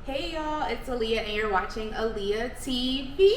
Hey y'all, it's Aaliyah and you're watching AliaTV.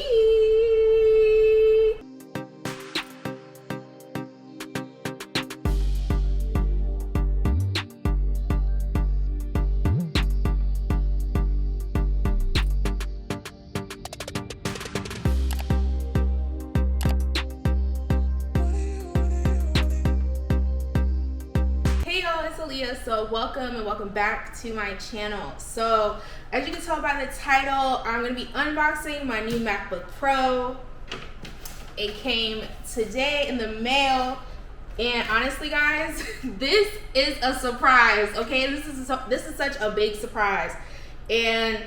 So welcome and welcome back to my channel. So as you can tell by the title, I'm going to be unboxing my new MacBook Pro. It came today in the mail, and honestly guys, this is a surprise. Okay, this is such a big surprise, and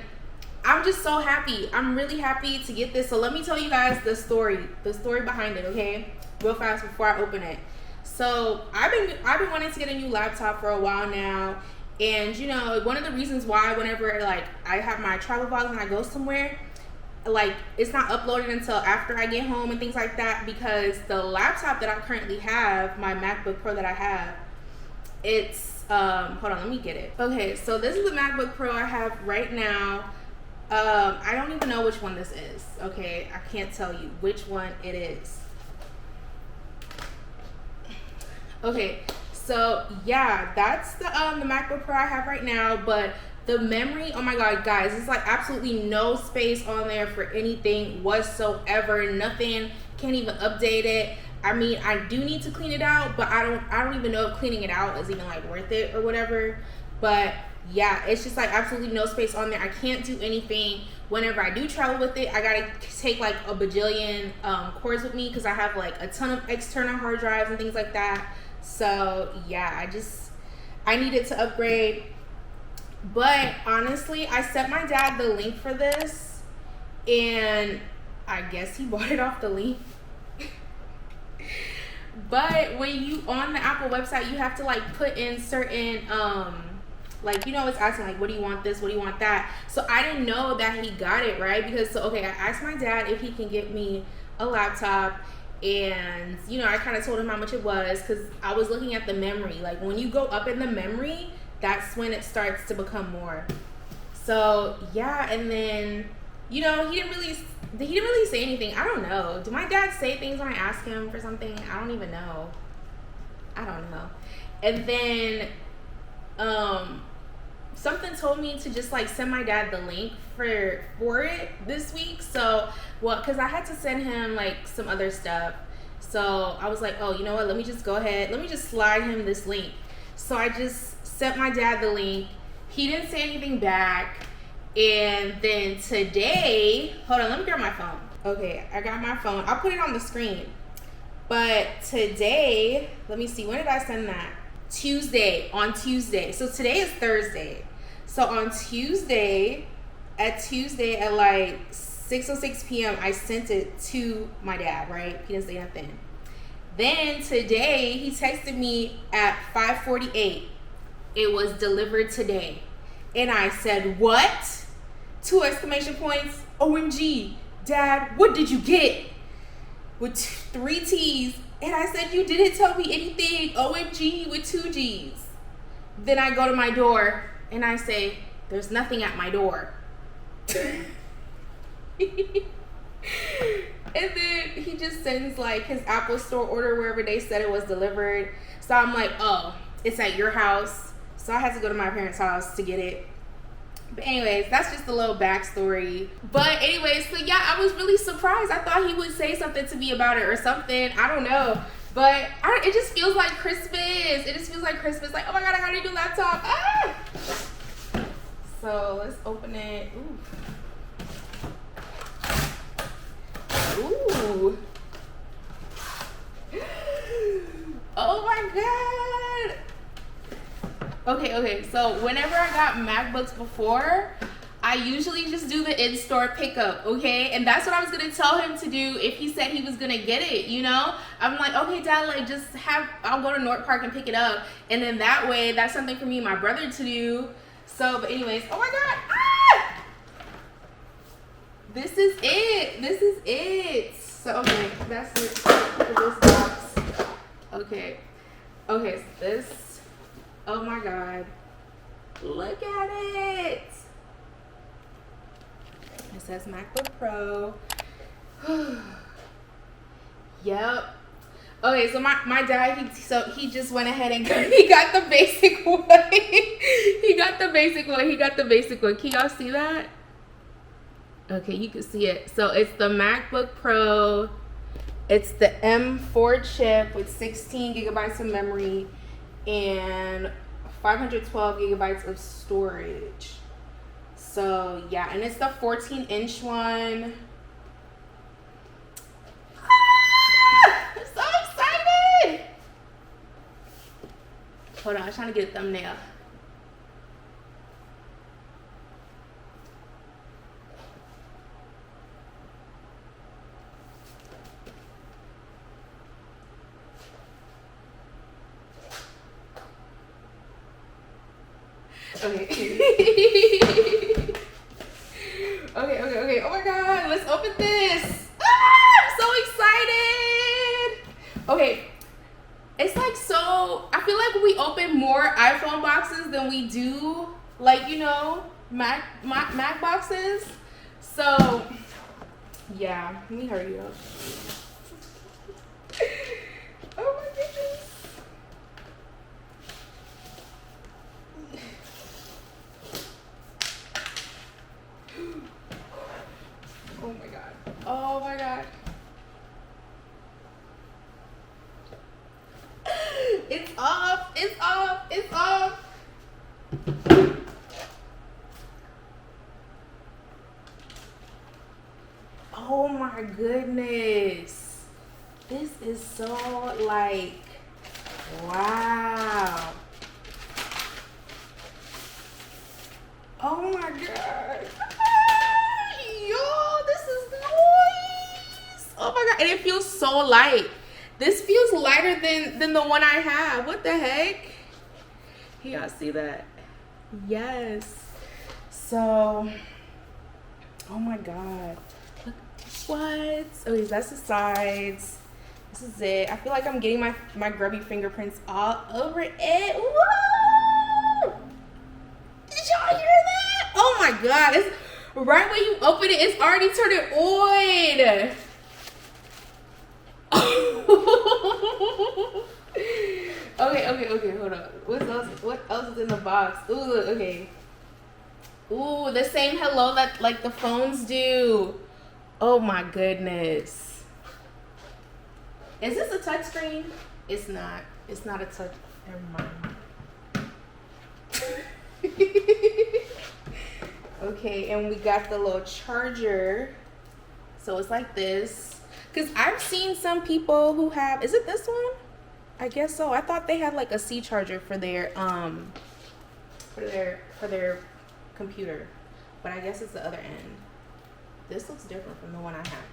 I'm just so happy. I'm really happy to get this. So let me tell you guys the story behind it, okay, real fast before I open it. So I've been wanting to get a new laptop for a while now, and you know, one of the reasons why whenever like I have my travel vlogs and I go somewhere, like it's not uploaded until after I get home and things like that, because the laptop that I currently have, my MacBook Pro that I have, it's hold on, let me get it. Okay, so this is the MacBook Pro I have right now. I don't even know which one this is. Okay, I can't tell you which one it is. Okay, so yeah, that's the MacBook Pro I have right now, but the memory, oh my god guys, it's like absolutely no space on there for anything whatsoever. Nothing, can't even update it. I mean, I do need to clean it out, but I don't even know if cleaning it out is even like worth it or whatever. But yeah, it's just like absolutely no space on there. I can't do anything. Whenever I do travel with it, I gotta take like a bajillion cords with me, because I have like a ton of external hard drives and things like that. So yeah, I needed to upgrade. But honestly, I sent my dad the link for this, and I guess he bought it off the link. But when you on the Apple website, you have to like put in certain like, you know, it's asking like, what do you want this, what do you want that? So I didn't know that he got it, right? Because so okay, I asked my dad if he can get me a laptop, and you know, I kind of told him how much it was, because I was looking at the memory. Like when you go up in the memory, that's when it starts to become more. So yeah, and then you know, he didn't really say anything. I don't know, do my dad say things when I ask him for something? I don't even know. I don't know. And then something told me to just like send my dad the link for it this week. So well, because I had to send him like some other stuff, so I was like, oh, you know what, let me just go ahead, let me just slide him this link. So I just sent my dad the link. He didn't say anything back. And then today, hold on, let me grab my phone. Okay, I got my phone, I'll put it on the screen. But today, let me see, when did I send that? On Tuesday. So today is Thursday. So on Tuesday at like 6:06 p.m. I sent it to my dad, right? He didn't say nothing. Then today he texted me at 5:48. It was delivered today. And I said, what? 2 exclamation points. OMG, Dad, what did you get? With 3 T's. And I said, you didn't tell me anything. OMG with 2 G's. Then I go to my door and I say, there's nothing at my door. And then he just sends like his Apple Store order wherever they said it was delivered. So I'm like, oh, it's at your house. So I had to go to my parents' house to get it. But anyways, that's just a little backstory. But anyways, so yeah, I was really surprised. I thought he would say something to me about it or something. I don't know. But it just feels like Christmas. It just feels like Christmas. Like, oh my god, I got a new laptop. Ah! So let's open it. Ooh. Oh my god. Okay, so whenever I got MacBooks before, I usually just do the in-store pickup, okay? And that's what I was gonna tell him to do if he said he was gonna get it, you know? I'm like, okay, Dad, like I'll go to North Park and pick it up. And then that way, that's something for me and my brother to do. So, but anyways, oh my god, ah! This is it. So, okay, that's it for this box. Okay, so this, oh my god, look at it. It says MacBook Pro. Yep. Okay, so my dad, he just went ahead and he got the basic one. He got the basic one. Can y'all see that? Okay, you can see it. So it's the MacBook Pro. It's the M4 chip with 16 gigabytes of memory and 512 gigabytes of storage. So yeah, and it's the 14-inch one. I'm so excited. Hold on, I'm trying to get a thumbnail. Okay. Okay. Oh my god, let's open this. I'm so excited. Okay. It's like so, I feel like we open more iPhone boxes than we do, like, you know, Mac boxes. So, yeah, let me hurry up. Oh my goodness. Oh my god. Oh my god. It's off. It's off. It's off. Oh my goodness. This is so like, wow. Oh my god. Yo, this is nice. Oh my god. And it feels so light. This feels lighter than the one I have. What the heck? Can y'all see that? Yes. So, oh my god. Look, what? Okay, that's the sides. This is it. I feel like I'm getting my grubby fingerprints all over it. Woo! Did y'all hear that? Oh my god. It's right when you open it, it's already turning on. Okay, hold on. What else is in the box? Ooh, okay. Ooh, the same hello that like the phones do. Oh my goodness. Is this a touch screen? It's not. It's not a touch. Never mind. Okay, and we got the little charger. So it's like this. Because I've seen some people who have, is it this one? I guess so. I thought they had like a C charger for their computer. But I guess it's the other end. This looks different from the one I have.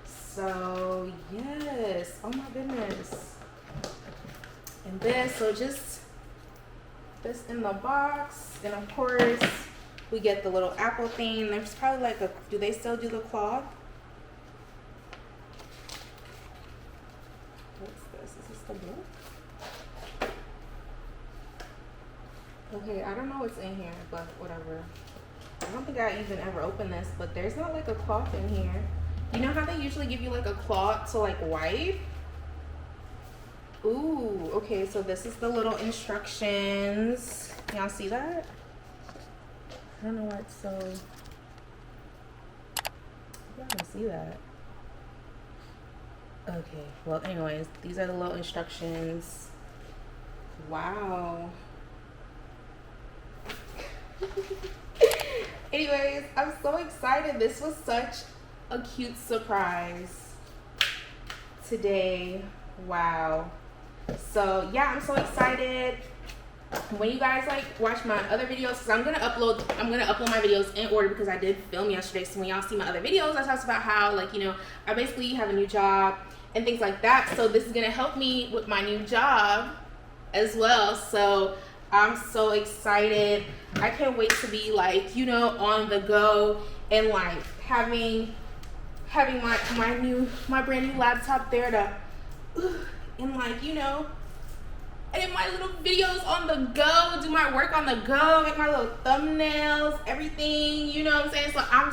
So yes. Oh my goodness. And this, so just this in the box. And of course we get the little Apple thing. There's probably like a, do they still do the cloth? What's this? Is this the book? Okay, I don't know what's in here, but whatever. I don't think I even ever opened this, but there's not like a cloth in here. You know how they usually give you like a cloth to like wipe? Ooh, okay, so this is the little instructions. Y'all see that? I don't know why it's so, y'all can see that. Okay, well anyways, these are the little instructions. Wow. Anyways, I'm so excited. This was such a cute surprise today. Wow. So yeah, I'm so excited. When you guys like watch my other videos, because I'm gonna upload my videos in order because I did film yesterday. So when y'all see my other videos, I talked about how, like, you know, I basically have a new job and things like that. So this is gonna help me with my new job as well. So I'm so excited. I can't wait to be like, you know, on the go and like having my brand new laptop there to and like, you know, edit my little videos on the go, do my work on the go, make my little thumbnails, everything, you know what I'm saying? So I'm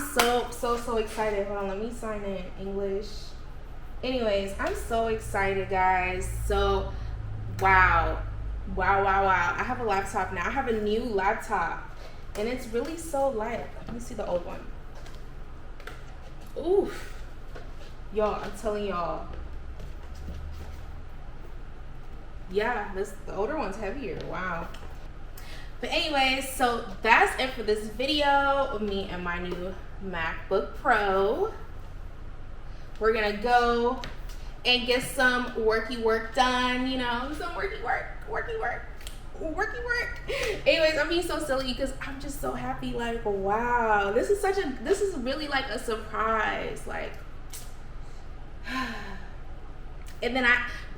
so excited. Hold on, let me sign in English. Anyways, I'm so excited, guys. So wow. I have a laptop now. I have a new laptop and it's really so light. Let me see the old one. Oof. Y'all, I'm telling y'all. Yeah, the older one's heavier. Wow. But anyways, so that's it for this video of me and my new MacBook Pro. We're gonna go and get some worky work done, you know, some worky work. Anyways, I'm being so silly because I'm just so happy. Like, wow, this is really like a surprise. Like, and then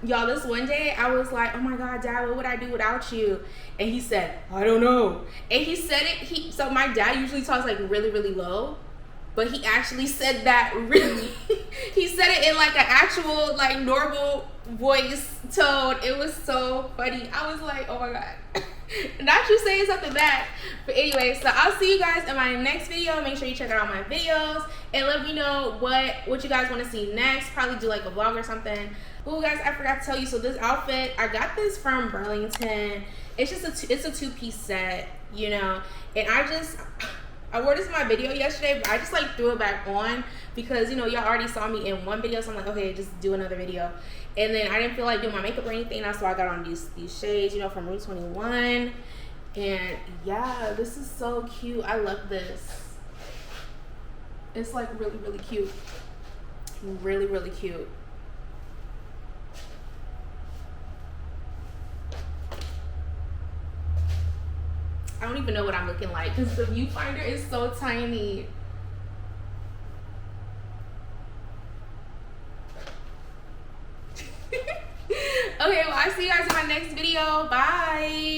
y'all, this one day I was like, oh my God, Dad, what would I do without you? And he said, I don't know. And he said it, so my dad usually talks like really low, but he actually said that really, he said it in like an actual like normal voice tone. It was so funny. I was like, oh my God. Not you saying something back. But anyway, so I'll see you guys in my next video. Make sure you check out my videos and let me know what you guys want to see next. Probably do like a vlog or something. Oh guys, I forgot to tell you, so this outfit, I got this from Burlington. It's just it's a two-piece set, you know, and I wore this in my video yesterday, but I just like threw it back on because, you know, y'all already saw me in one video, so I'm like, okay, just do another video. And then I didn't feel like doing my makeup or anything. That's why I got on these shades, you know, from Room 21. And yeah, this is so cute. I love this. It's like really cute. Really cute. I don't even know what I'm looking like because the viewfinder is so tiny. Okay, well, I'll see you guys in my next video. Bye.